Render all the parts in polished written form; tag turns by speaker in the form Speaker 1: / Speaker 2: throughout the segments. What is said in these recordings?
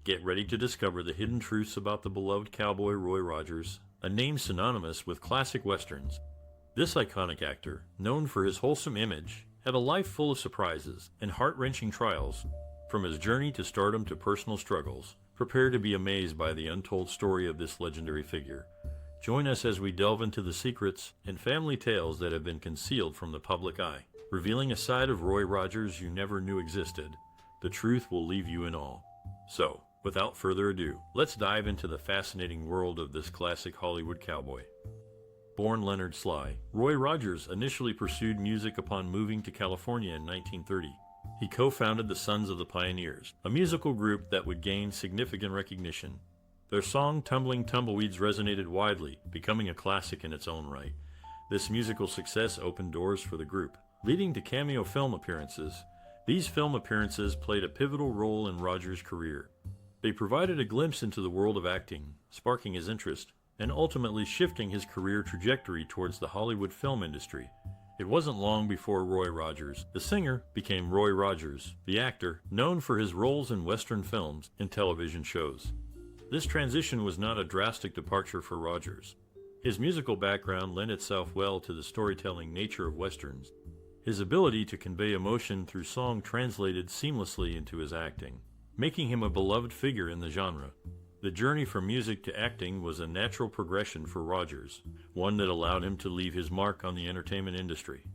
Speaker 1: Get ready to discover the hidden truths about the beloved cowboy Roy Rogers, a name synonymous with classic westerns. This iconic actor, known for his wholesome image, had a life full of surprises and heart-wrenching trials. From his journey to stardom to personal struggles, prepare to be amazed by the untold story of this legendary figure. Join us as we delve into the secrets and family tales that have been concealed from the public eye, revealing a side of Roy Rogers you never knew existed. The truth will leave you in awe. So, without further ado, let's dive into the fascinating world of this classic Hollywood cowboy. Born Leonard Sly, Roy Rogers initially pursued music upon moving to California in 1930. He co-founded the Sons of the Pioneers, a musical group that would gain significant recognition. Their song Tumbling Tumbleweeds resonated widely, becoming a classic in its own right. This musical success opened doors for the group, leading to cameo film appearances. These film appearances played a pivotal role in Rogers' career. They provided a glimpse into the world of acting, sparking his interest, and ultimately shifting his career trajectory towards the Hollywood film industry. It wasn't long before Roy Rogers, the singer, became Roy Rogers, the actor, known for his roles in Western films and television shows. This transition was not a drastic departure for Rogers. His musical background lent itself well to the storytelling nature of Westerns. His ability to convey emotion through song translated seamlessly into his acting, making him a beloved figure in the genre. The journey from music to acting was a natural progression for Rogers, one that allowed him to leave his mark on the entertainment industry.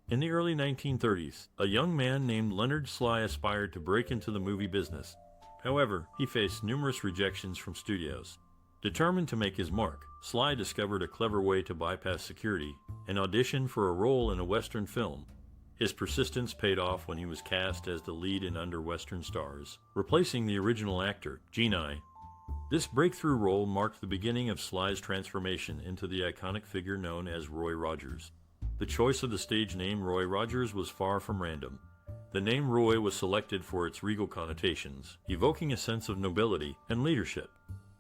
Speaker 1: In the early 1930s, a young man named Leonard Sly aspired to break into the movie business. However, he faced numerous rejections from studios. Determined to make his mark, Sly discovered a clever way to bypass security and auditioned for a role in a Western film. His persistence paid off when he was cast as the lead in Under Western Stars, replacing the original actor, Gene I. This breakthrough role marked the beginning of Sly's transformation into the iconic figure known as Roy Rogers. The choice of the stage name Roy Rogers was far from random. The name Roy was selected for its regal connotations, evoking a sense of nobility and leadership.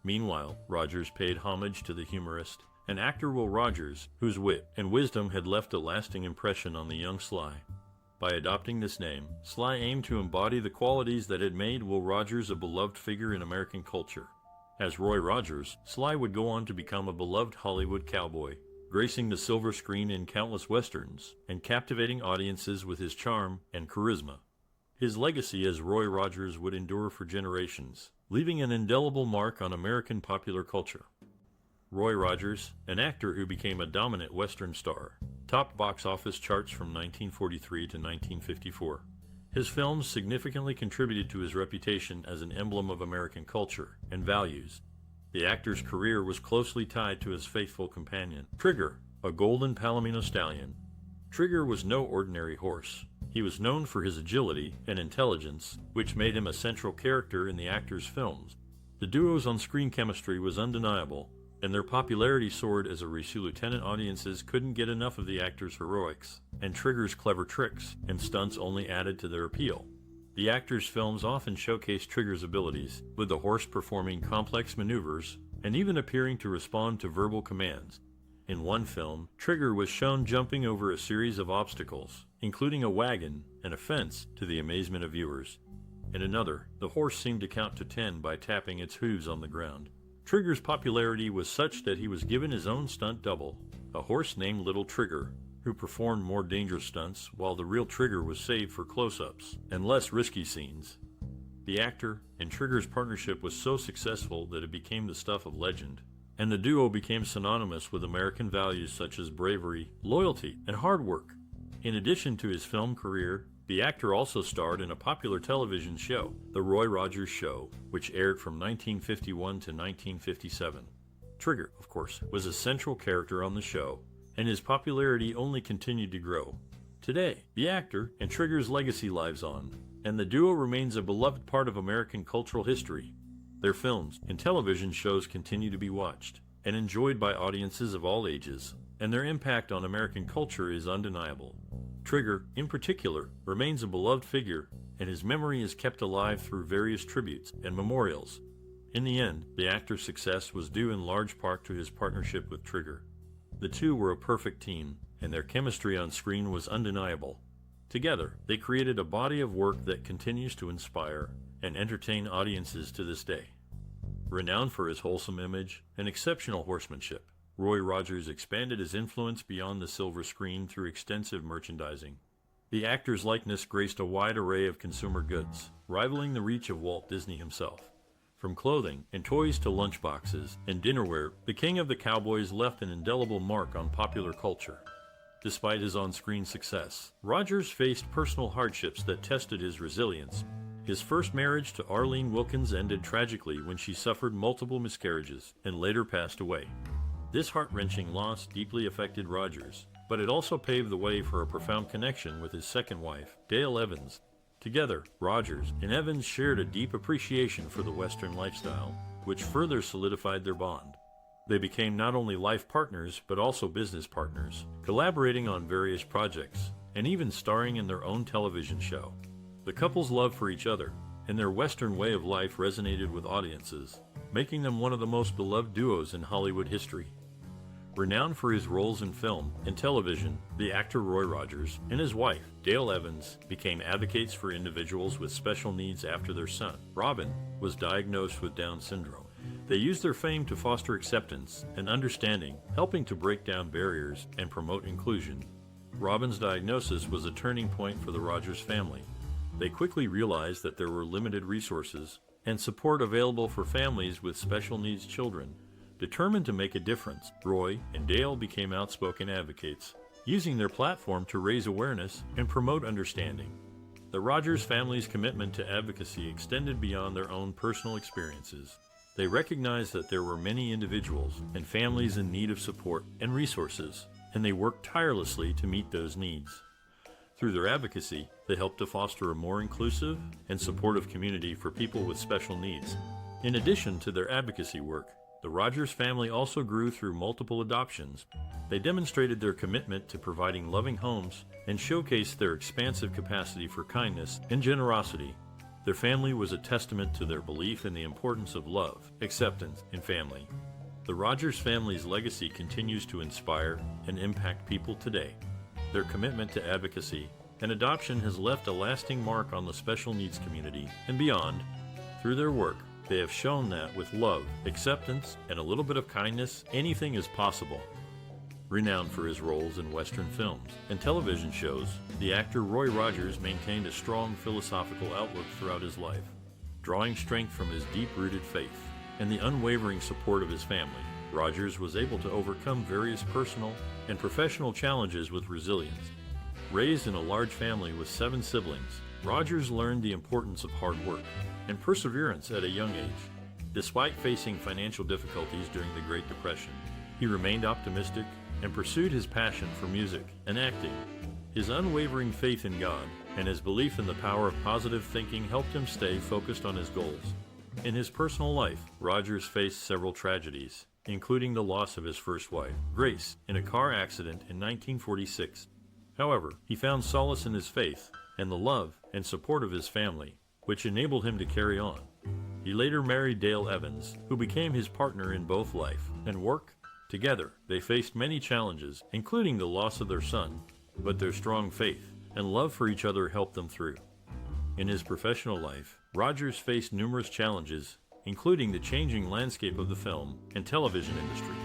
Speaker 1: Meanwhile, Rogers paid homage to the humorist and actor Will Rogers, whose wit and wisdom had left a lasting impression on the young Sly. By adopting this name, Sly aimed to embody the qualities that had made Will Rogers a beloved figure in American culture. As Roy Rogers, Sly would go on to become a beloved Hollywood cowboy, gracing the silver screen in countless westerns and captivating audiences with his charm and charisma. His legacy as Roy Rogers would endure for generations, leaving an indelible mark on American popular culture. Roy Rogers, an actor who became a dominant Western star, topped box office charts from 1943 to 1954. His films significantly contributed to his reputation as an emblem of American culture and values. The actor's career was closely tied to his faithful companion, Trigger, a golden Palomino stallion. Trigger was no ordinary horse. He was known for his agility and intelligence, which made him a central character in the actor's films. The duo's on-screen chemistry was undeniable, and their popularity soared as a Resu Lieutenant audiences couldn't get enough of the actor's heroics, and Trigger's clever tricks and stunts only added to their appeal. The actor's films often showcased Trigger's abilities, with the horse performing complex maneuvers and even appearing to respond to verbal commands. In one film, Trigger was shown jumping over a series of obstacles, including a wagon and a fence, to the amazement of viewers. In another, the horse seemed to count to 10 by tapping its hooves on the ground. Trigger's popularity was such that he was given his own stunt double, a horse named Little Trigger, who performed more dangerous stunts while the real Trigger was saved for close-ups and less risky scenes. The actor and Trigger's partnership was so successful that it became the stuff of legend, and the duo became synonymous with American values such as bravery, loyalty, and hard work. In addition to his film career, the actor also starred in a popular television show, The Roy Rogers Show, which aired from 1951 to 1957. Trigger, of course, was a central character on the show, and his popularity only continued to grow. Today, the actor and Trigger's legacy lives on, and the duo remains a beloved part of American cultural history. Their films and television shows continue to be watched and enjoyed by audiences of all ages, and their impact on American culture is undeniable. Trigger, in particular, remains a beloved figure, and his memory is kept alive through various tributes and memorials. In the end, the actor's success was due in large part to his partnership with Trigger. The two were a perfect team, and their chemistry on screen was undeniable. Together, they created a body of work that continues to inspire and entertain audiences to this day. Renowned for his wholesome image and exceptional horsemanship, Roy Rogers expanded his influence beyond the silver screen through extensive merchandising. The actor's likeness graced a wide array of consumer goods, rivaling the reach of Walt Disney himself. From clothing and toys to lunchboxes and dinnerware, the King of the Cowboys left an indelible mark on popular culture. Despite his on-screen success, Rogers faced personal hardships that tested his resilience. His first marriage to Arlene Wilkins ended tragically when she suffered multiple miscarriages and later passed away. This heart-wrenching loss deeply affected Rogers, but it also paved the way for a profound connection with his second wife, Dale Evans. Together, Rogers and Evans shared a deep appreciation for the Western lifestyle, which further solidified their bond. They became not only life partners, but also business partners, collaborating on various projects, and even starring in their own television show. The couple's love for each other and their Western way of life resonated with audiences, making them one of the most beloved duos in Hollywood history. Renowned for his roles in film and television, the actor Roy Rogers and his wife, Dale Evans, became advocates for individuals with special needs after their son, Robin, was diagnosed with Down syndrome. They used their fame to foster acceptance and understanding, helping to break down barriers and promote inclusion. Robin's diagnosis was a turning point for the Rogers family. They quickly realized that there were limited resources and support available for families with special needs children. Determined to make a difference, Roy and Dale became outspoken advocates, using their platform to raise awareness and promote understanding. The Rogers family's commitment to advocacy extended beyond their own personal experiences. They recognized that there were many individuals and families in need of support and resources, and they worked tirelessly to meet those needs. Through their advocacy, they helped to foster a more inclusive and supportive community for people with special needs. In addition to their advocacy work, the Rogers family also grew through multiple adoptions. They demonstrated their commitment to providing loving homes and showcased their expansive capacity for kindness and generosity. Their family was a testament to their belief in the importance of love, acceptance, and family. The Rogers family's legacy continues to inspire and impact people today. Their commitment to advocacy and adoption has left a lasting mark on the special needs community and beyond. Through their work, they have shown that with love, acceptance, and a little bit of kindness, anything is possible. Renowned for his roles in Western films and television shows, the actor Roy Rogers maintained a strong philosophical outlook throughout his life. Drawing strength from his deep-rooted faith and the unwavering support of his family, Rogers was able to overcome various personal and professional challenges with resilience. Raised in a large family with 7 siblings, Rogers learned the importance of hard work and perseverance at a young age. Despite facing financial difficulties during the Great Depression, he remained optimistic and pursued his passion for music and acting. His unwavering faith in God and his belief in the power of positive thinking helped him stay focused on his goals. In his personal life, Rogers faced several tragedies, including the loss of his first wife, Grace, in a car accident in 1946. However, he found solace in his faith and the love and support of his family, which enabled him to carry on. He later married Dale Evans, who became his partner in both life and work. Together, they faced many challenges, including the loss of their son, but their strong faith and love for each other helped them through. In his professional life, Rogers faced numerous challenges, including the changing landscape of the film and television industry.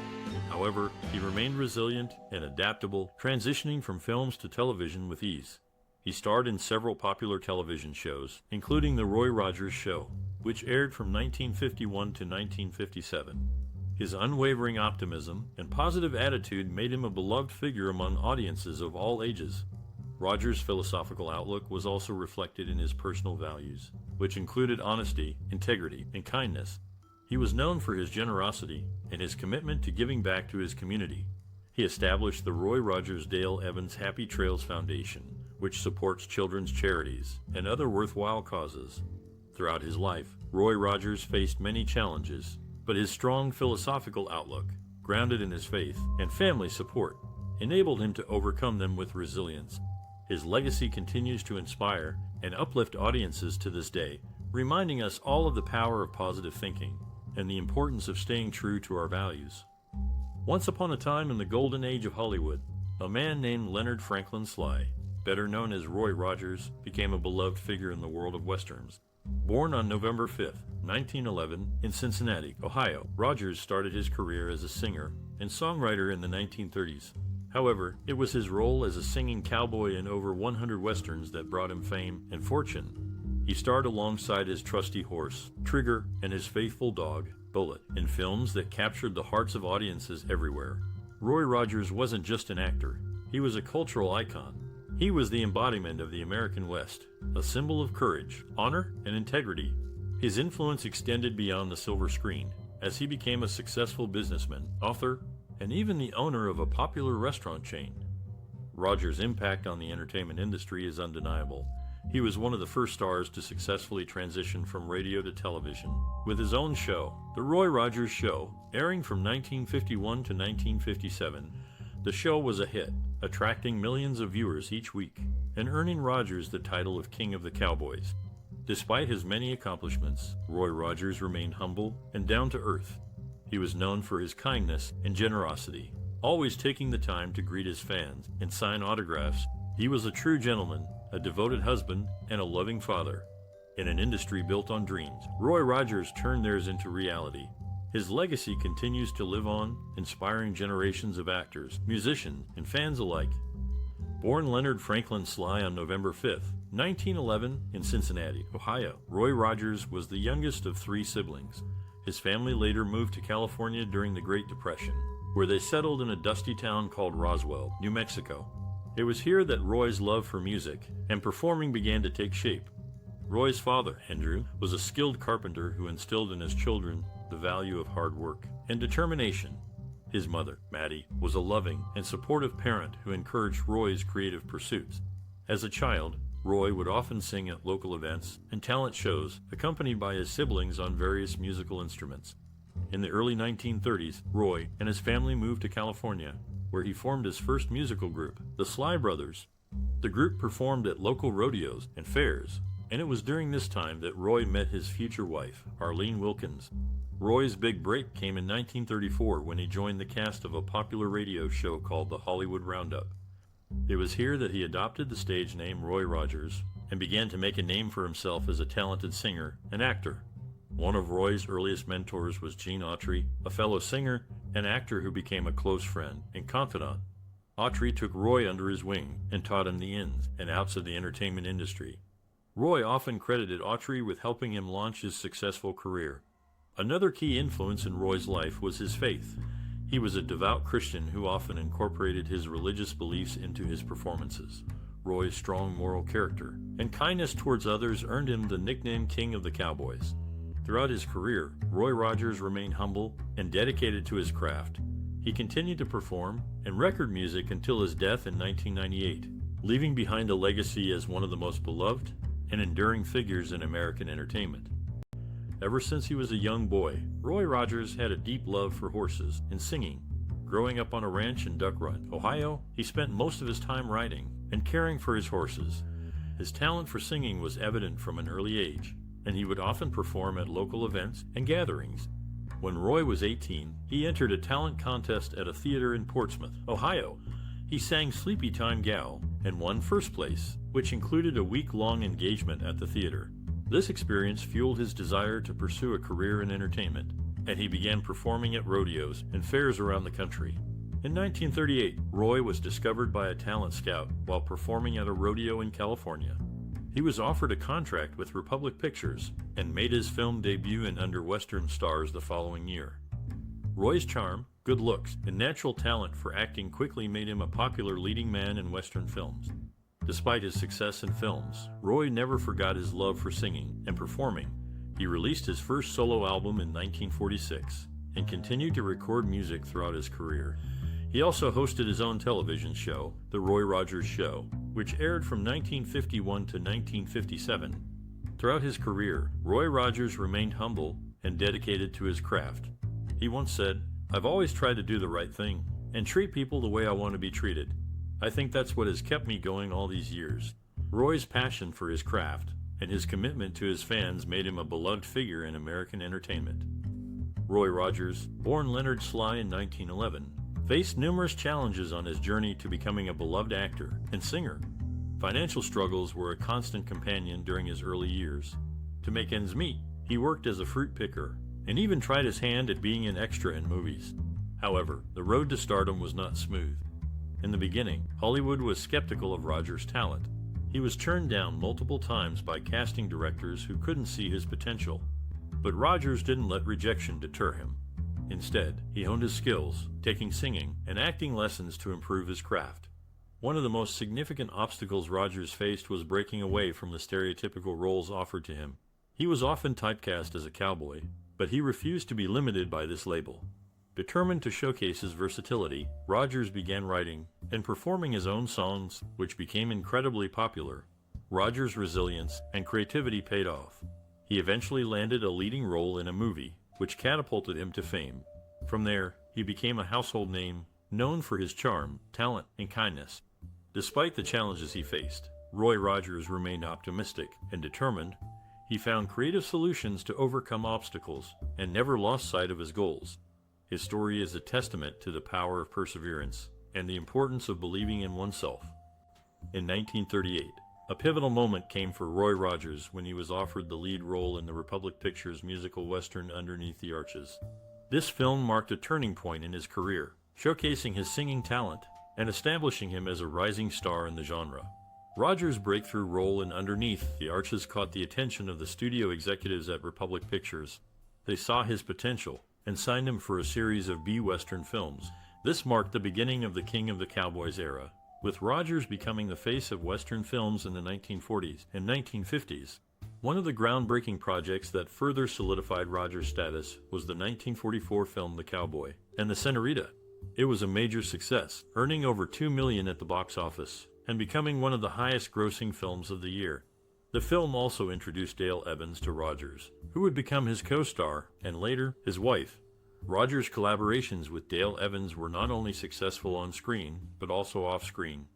Speaker 1: However, he remained resilient and adaptable, transitioning from films to television with ease. He starred in several popular television shows, including The Roy Rogers Show, which aired from 1951 to 1957. His unwavering optimism and positive attitude made him a beloved figure among audiences of all ages. Rogers' philosophical outlook was also reflected in his personal values, which included honesty, integrity, and kindness. He was known for his generosity and his commitment to giving back to his community. He established the Roy Rogers Dale Evans Happy Trails Foundation, which supports children's charities and other worthwhile causes. Throughout his life, Roy Rogers faced many challenges, but his strong philosophical outlook, grounded in his faith and family support, enabled him to overcome them with resilience. His legacy continues to inspire and uplift audiences to this day, reminding us all of the power of positive thinking and the importance of staying true to our values. Once upon a time in the golden age of Hollywood, a man named Leonard Franklin Sly, better known as Roy Rogers, became a beloved figure in the world of westerns. Born on November 5, 1911, in Cincinnati, Ohio, Rogers started his career as a singer and songwriter in the 1930s. However, it was his role as a singing cowboy in over 100 westerns that brought him fame and fortune. He starred alongside his trusty horse, Trigger, and his faithful dog, Bullet, in films that captured the hearts of audiences everywhere. Roy Rogers wasn't just an actor, he was a cultural icon. He was the embodiment of the American West, a symbol of courage, honor, and integrity. His influence extended beyond the silver screen, as he became a successful businessman, author, and even the owner of a popular restaurant chain. Rogers' impact on the entertainment industry is undeniable. He was one of the first stars to successfully transition from radio to television, with his own show, The Roy Rogers Show, airing from 1951 to 1957. The show was a hit, attracting millions of viewers each week, and earning Rogers the title of King of the Cowboys. Despite his many accomplishments, Roy Rogers remained humble and down to earth. He was known for his kindness and generosity, always taking the time to greet his fans and sign autographs. He was a true gentleman, a devoted husband, and a loving father. In an industry built on dreams, Roy Rogers turned theirs into reality. His legacy continues to live on, inspiring generations of actors, musicians, and fans alike. Born Leonard Franklin Sly on November 5, 1911, in Cincinnati, Ohio, Roy Rogers was the youngest of 3 siblings. His family later moved to California during the Great Depression, where they settled in a dusty town called Roswell, New Mexico. It was here that Roy's love for music and performing began to take shape. Roy's father, Andrew, was a skilled carpenter who instilled in his children the value of hard work and determination. His mother, Maddie, was a loving and supportive parent who encouraged Roy's creative pursuits. As a child, Roy would often sing at local events and talent shows, accompanied by his siblings on various musical instruments. In the early 1930s, Roy and his family moved to California, where he formed his first musical group, the Sly Brothers. The group performed at local rodeos and fairs, and it was during this time that Roy met his future wife, Arlene Wilkins. Roy's big break came in 1934 when he joined the cast of a popular radio show called the Hollywood Roundup. It was here that he adopted the stage name Roy Rogers and began to make a name for himself as a talented singer and actor. One of Roy's earliest mentors was Gene Autry, a fellow singer and actor who became a close friend and confidant. Autry took Roy under his wing and taught him the ins and outs of the entertainment industry. Roy often credited Autry with helping him launch his successful career. Another key influence in Roy's life was his faith. He was a devout Christian who often incorporated his religious beliefs into his performances. Roy's strong moral character and kindness towards others earned him the nickname King of the Cowboys. Throughout his career, Roy Rogers remained humble and dedicated to his craft. He continued to perform and record music until his death in 1998, leaving behind a legacy as one of the most beloved and enduring figures in American entertainment. Ever since he was a young boy, Roy Rogers had a deep love for horses and singing. Growing up on a ranch in Duck Run, Ohio, he spent most of his time riding and caring for his horses. His talent for singing was evident from an early age, and he would often perform at local events and gatherings. When Roy was 18, he entered a talent contest at a theater in Portsmouth, Ohio. He sang Sleepy Time Gal and won first place, which included a week-long engagement at the theater. This experience fueled his desire to pursue a career in entertainment, and he began performing at rodeos and fairs around the country. In 1938, Roy was discovered by a talent scout while performing at a rodeo in California. He was offered a contract with Republic Pictures and made his film debut in Under Western Stars the following year. Roy's charm, good looks, and natural talent for acting quickly made him a popular leading man in Western films. Despite his success in films, Roy never forgot his love for singing and performing. He released his first solo album in 1946 and continued to record music throughout his career. He also hosted his own television show, The Roy Rogers Show, which aired from 1951 to 1957. Throughout his career, Roy Rogers remained humble and dedicated to his craft. He once said, "I've always tried to do the right thing and treat people the way I want to be treated. I think that's what has kept me going all these years." Roy's passion for his craft and his commitment to his fans made him a beloved figure in American entertainment. Roy Rogers, born Leonard Sly in 1911, faced numerous challenges on his journey to becoming a beloved actor and singer. Financial struggles were a constant companion during his early years. To make ends meet, he worked as a fruit picker and even tried his hand at being an extra in movies. However, the road to stardom was not smooth. In the beginning, Hollywood was skeptical of Rogers' talent. He was turned down multiple times by casting directors who couldn't see his potential. But Rogers didn't let rejection deter him. Instead, he honed his skills, taking singing and acting lessons to improve his craft. One of the most significant obstacles Rogers faced was breaking away from the stereotypical roles offered to him. He was often typecast as a cowboy, but he refused to be limited by this label. Determined to showcase his versatility, Rogers began writing and performing his own songs, which became incredibly popular. Rogers' resilience and creativity paid off. He eventually landed a leading role in a movie, which catapulted him to fame. From there, he became a household name, known for his charm, talent, and kindness. Despite the challenges he faced, Roy Rogers remained optimistic and determined. He found creative solutions to overcome obstacles and never lost sight of his goals. His story is a testament to the power of perseverance and the importance of believing in oneself. In 1938, a pivotal moment came for Roy Rogers when he was offered the lead role in the Republic Pictures musical western Underneath the Arches. This film marked a turning point in his career, showcasing his singing talent and establishing him as a rising star in the genre. Rogers' breakthrough role in Underneath the Arches caught the attention of the studio executives at Republic Pictures. They saw his potential and signed him for a series of B-Western films. This marked the beginning of the King of the Cowboys era, with Rogers becoming the face of Western films in the 1940s and 1950s. One of the groundbreaking projects that further solidified Rogers' status was the 1944 film The Cowboy and the Senorita. It was a major success, earning over $2 million at the box office and becoming one of the highest-grossing films of the year. The film also introduced Dale Evans to Rogers, who would become his co-star and later his wife. Rogers' collaborations with Dale Evans were not only successful on screen, but also off-screen.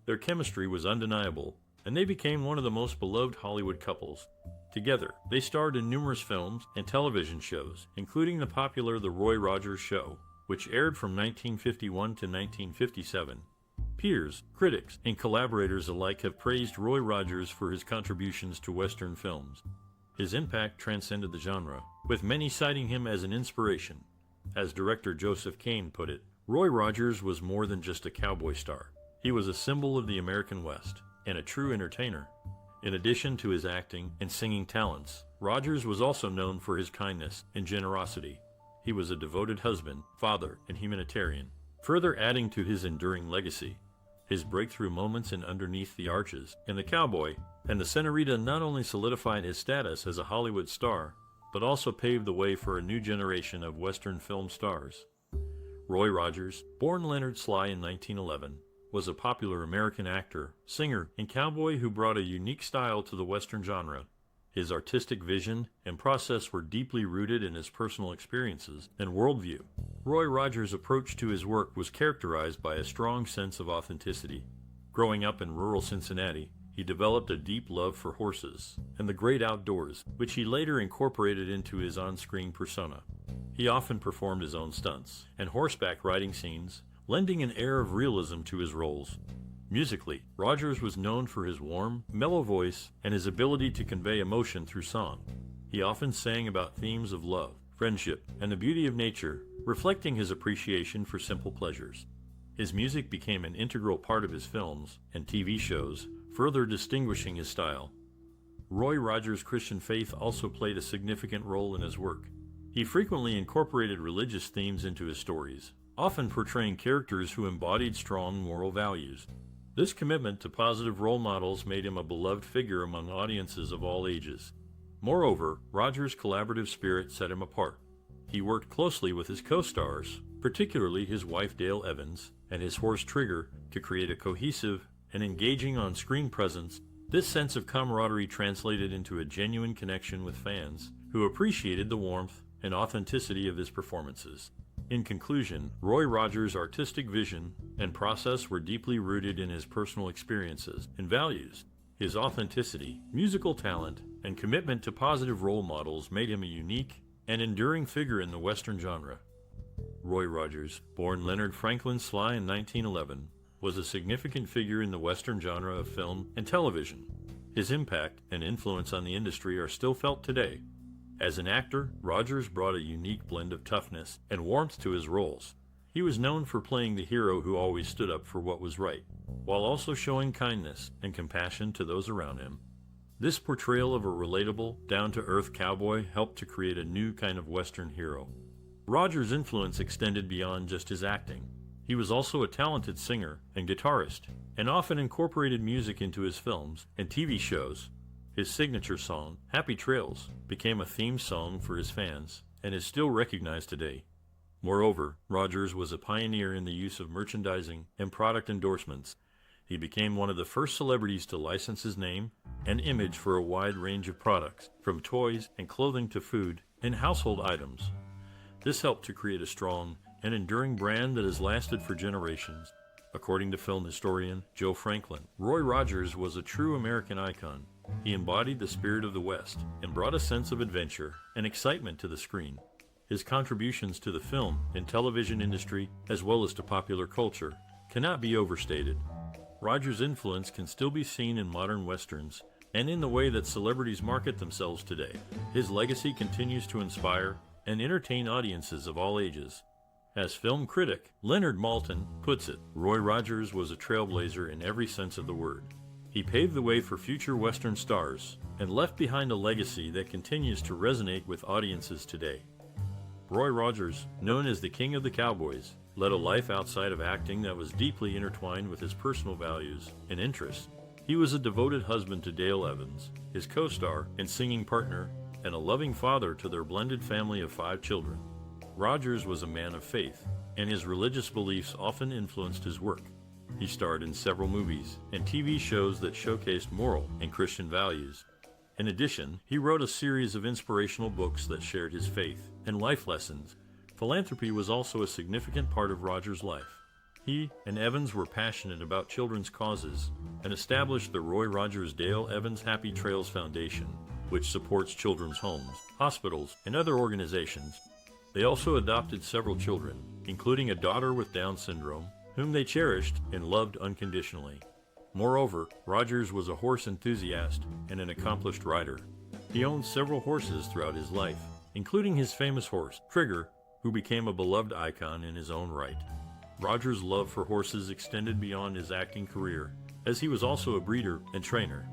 Speaker 1: Their chemistry was undeniable, and they became one of the most beloved Hollywood couples. Together, they starred in numerous films and television shows, including the popular The Roy Rogers Show, which aired from 1951 to 1957. Peers, critics, and collaborators alike have praised Roy Rogers for his contributions to Western films. His impact transcended the genre, with many citing him as an inspiration. As director Joseph Kane put it, Roy Rogers was more than just a cowboy star. He was a symbol of the American West and a true entertainer. In addition to his acting and singing talents, Rogers was also known for his kindness and generosity. He was a devoted husband, father, and humanitarian, further adding to his enduring legacy. His breakthrough moments in Underneath the Arches and The Cowboy and the Senorita not only solidified his status as a Hollywood star, but also paved the way for a new generation of Western film stars. Roy Rogers, born Leonard Sly in 1911, was a popular American actor, singer, and cowboy who brought a unique style to the Western genre. His artistic vision and process were deeply rooted in his personal experiences and worldview. Roy Rogers' approach to his work was characterized by a strong sense of authenticity. Growing up in rural Cincinnati, he developed a deep love for horses and the great outdoors, which he later incorporated into his on-screen persona. He often performed his own stunts and horseback riding scenes, lending an air of realism to his roles. Musically, Rogers was known for his warm, mellow voice and his ability to convey emotion through song. He often sang about themes of love, friendship, and the beauty of nature, reflecting his appreciation for simple pleasures. His music became an integral part of his films and TV shows, further distinguishing his style. Roy Rogers' Christian faith also played a significant role in his work. He frequently incorporated religious themes into his stories, often portraying characters who embodied strong moral values. This commitment to positive role models made him a beloved figure among audiences of all ages. Moreover, Rogers' collaborative spirit set him apart. He worked closely with his co-stars, particularly his wife Dale Evans and his horse Trigger, to create a cohesive and engaging on-screen presence. This sense of camaraderie translated into a genuine connection with fans who appreciated the warmth and authenticity of his performances. In conclusion, Roy Rogers' artistic vision and process were deeply rooted in his personal experiences and values. His authenticity, musical talent, and commitment to positive role models made him a unique and enduring figure in the Western genre. Roy Rogers, born Leonard Franklin Sly in 1911, was a significant figure in the Western genre of film and television. His impact and influence on the industry are still felt today. As an actor, Rogers brought a unique blend of toughness and warmth to his roles. He was known for playing the hero who always stood up for what was right, while also showing kindness and compassion to those around him. This portrayal of a relatable, down-to-earth cowboy helped to create a new kind of Western hero. Rogers' influence extended beyond just his acting. He was also a talented singer and guitarist, and often incorporated music into his films and TV shows. His signature song, Happy Trails, became a theme song for his fans and is still recognized today. Moreover, Rogers was a pioneer in the use of merchandising and product endorsements. He became one of the first celebrities to license his name and image for a wide range of products, from toys and clothing to food and household items. This helped to create a strong and enduring brand that has lasted for generations. According to film historian Joe Franklin, Roy Rogers was a true American icon. He embodied the spirit of the West and brought a sense of adventure and excitement to the screen. His contributions to the film and television industry, as well as to popular culture, cannot be overstated. Rogers' influence can still be seen in modern westerns and in the way that celebrities market themselves today. His legacy continues to inspire and entertain audiences of all ages. As film critic Leonard Maltin puts it, Roy Rogers was a trailblazer in every sense of the word. He paved the way for future Western stars and left behind a legacy that continues to resonate with audiences today. Roy Rogers, known as the King of the Cowboys, led a life outside of acting that was deeply intertwined with his personal values and interests. He was a devoted husband to Dale Evans, his co-star and singing partner, and a loving father to their blended family of 5 children. Rogers was a man of faith, and his religious beliefs often influenced his work. He starred in several movies and TV shows that showcased moral and Christian values. In addition, he wrote a series of inspirational books that shared his faith and life lessons. Philanthropy was also a significant part of Rogers' life. He and Evans were passionate about children's causes and established the Roy Rogers Dale Evans Happy Trails Foundation, which supports children's homes, hospitals, and other organizations. They also adopted several children, including a daughter with Down syndrome, whom they cherished and loved unconditionally. Moreover, Rogers was a horse enthusiast and an accomplished rider. He owned several horses throughout his life, including his famous horse, Trigger, who became a beloved icon in his own right. Rogers' love for horses extended beyond his acting career, as he was also a breeder and trainer.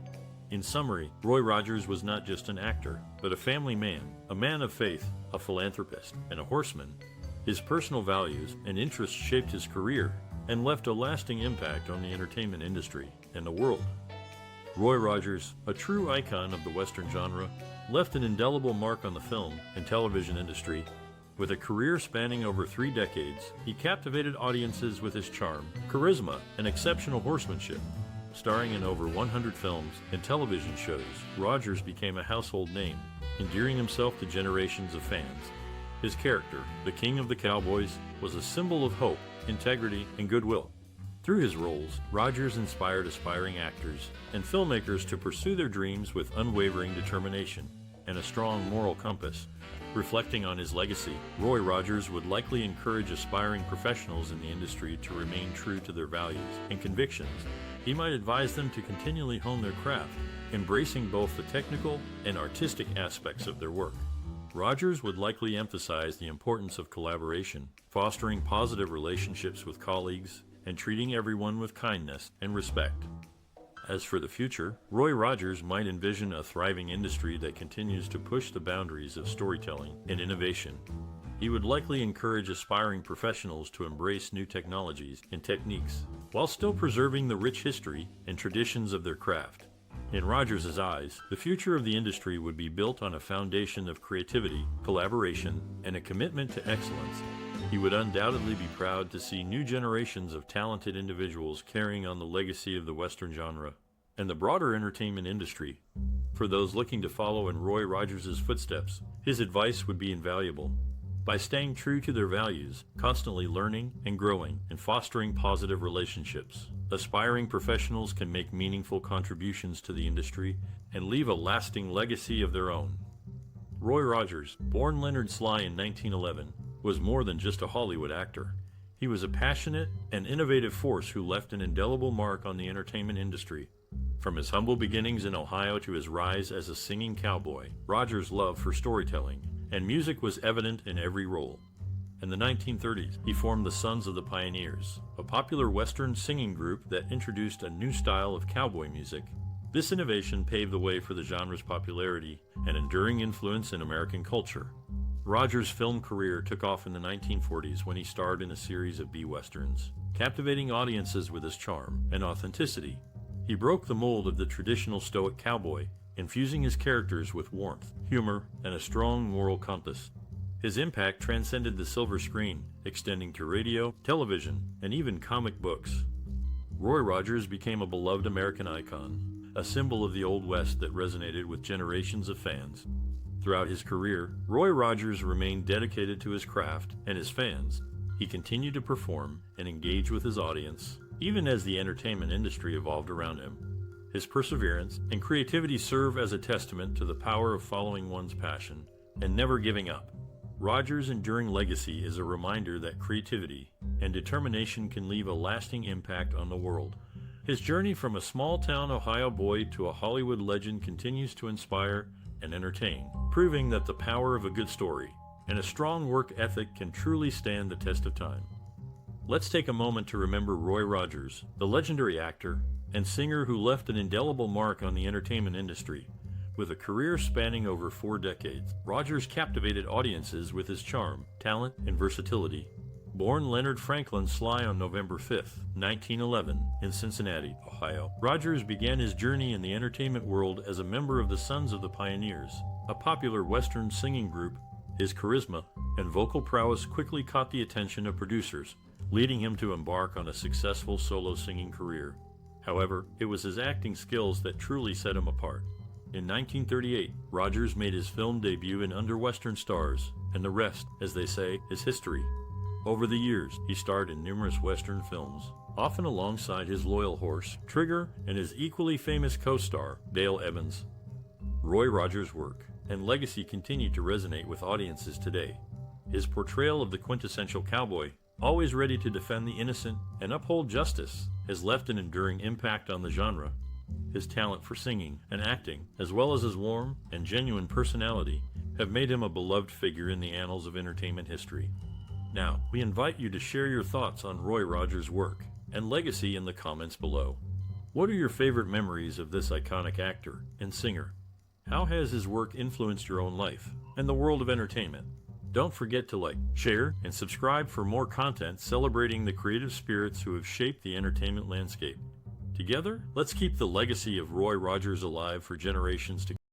Speaker 1: In summary, Roy Rogers was not just an actor, but a family man, a man of faith, a philanthropist, and a horseman. His personal values and interests shaped his career and left a lasting impact on the entertainment industry and the world. Roy Rogers, a true icon of the Western genre, left an indelible mark on the film and television industry. With a career spanning over 3 decades, he captivated audiences with his charm, charisma, and exceptional horsemanship. Starring in over 100 films and television shows, Rogers became a household name, endearing himself to generations of fans. His character, the King of the Cowboys, was a symbol of hope, integrity, and goodwill. Through his roles, Rogers inspired aspiring actors and filmmakers to pursue their dreams with unwavering determination and a strong moral compass. Reflecting on his legacy, Roy Rogers would likely encourage aspiring professionals in the industry to remain true to their values and convictions. He might advise them to continually hone their craft, embracing both the technical and artistic aspects of their work. Rogers would likely emphasize the importance of collaboration, fostering positive relationships with colleagues, and treating everyone with kindness and respect. As for the future, Roy Rogers might envision a thriving industry that continues to push the boundaries of storytelling and innovation. He would likely encourage aspiring professionals to embrace new technologies and techniques, while still preserving the rich history and traditions of their craft. In Rogers' eyes, the future of the industry would be built on a foundation of creativity, collaboration, and a commitment to excellence. He would undoubtedly be proud to see new generations of talented individuals carrying on the legacy of the Western genre and the broader entertainment industry. For those looking to follow in Roy Rogers' footsteps, his advice would be invaluable. By staying true to their values, constantly learning and growing, and fostering positive relationships, aspiring professionals can make meaningful contributions to the industry and leave a lasting legacy of their own. Roy Rogers, born Leonard Sly in 1911, was more than just a Hollywood actor. He was a passionate and innovative force who left an indelible mark on the entertainment industry. From his humble beginnings in Ohio to his rise as a singing cowboy, Rogers' love for storytelling and music was evident in every role. In the 1930s, he formed the Sons of the Pioneers, a popular Western singing group that introduced a new style of cowboy music. This innovation paved the way for the genre's popularity and enduring influence in American culture. Rogers' film career took off in the 1940s when he starred in a series of B-westerns, captivating audiences with his charm and authenticity. He broke the mold of the traditional stoic cowboy, infusing his characters with warmth, humor, and a strong moral compass. His impact transcended the silver screen, extending to radio, television, and even comic books. Roy Rogers became a beloved American icon, a symbol of the Old West that resonated with generations of fans. Throughout his career, Roy Rogers remained dedicated to his craft and his fans. He continued to perform and engage with his audience, even as the entertainment industry evolved around him. His perseverance and creativity serve as a testament to the power of following one's passion and never giving up. Rogers' enduring legacy is a reminder that creativity and determination can leave a lasting impact on the world. His journey from a small-town Ohio boy to a Hollywood legend continues to inspire and entertain, proving that the power of a good story and a strong work ethic can truly stand the test of time. Let's take a moment to remember Roy Rogers, the legendary actor and singer who left an indelible mark on the entertainment industry. With a career spanning over 4 decades, Rogers captivated audiences with his charm, talent, and versatility. Born Leonard Franklin Sly on November 5, 1911, in Cincinnati, Ohio, Rogers began his journey in the entertainment world as a member of the Sons of the Pioneers, a popular Western singing group. His charisma and vocal prowess quickly caught the attention of producers, leading him to embark on a successful solo singing career. However, it was his acting skills that truly set him apart. In 1938, Rogers made his film debut in Under Western Stars, and the rest, as they say, is history. Over the years, he starred in numerous Western films, often alongside his loyal horse, Trigger, and his equally famous co-star, Dale Evans. Roy Rogers' work and legacy continue to resonate with audiences today. His portrayal of the quintessential cowboy, always ready to defend the innocent and uphold justice, has left an enduring impact on the genre. His talent for singing and acting, as well as his warm and genuine personality, have made him a beloved figure in the annals of entertainment history. Now, we invite you to share your thoughts on Roy Rogers' work and legacy in the comments below. What are your favorite memories of this iconic actor and singer? How has his work influenced your own life and the world of entertainment? Don't forget to like, share, and subscribe for more content celebrating the creative spirits who have shaped the entertainment landscape. Together, let's keep the legacy of Roy Rogers alive for generations to come.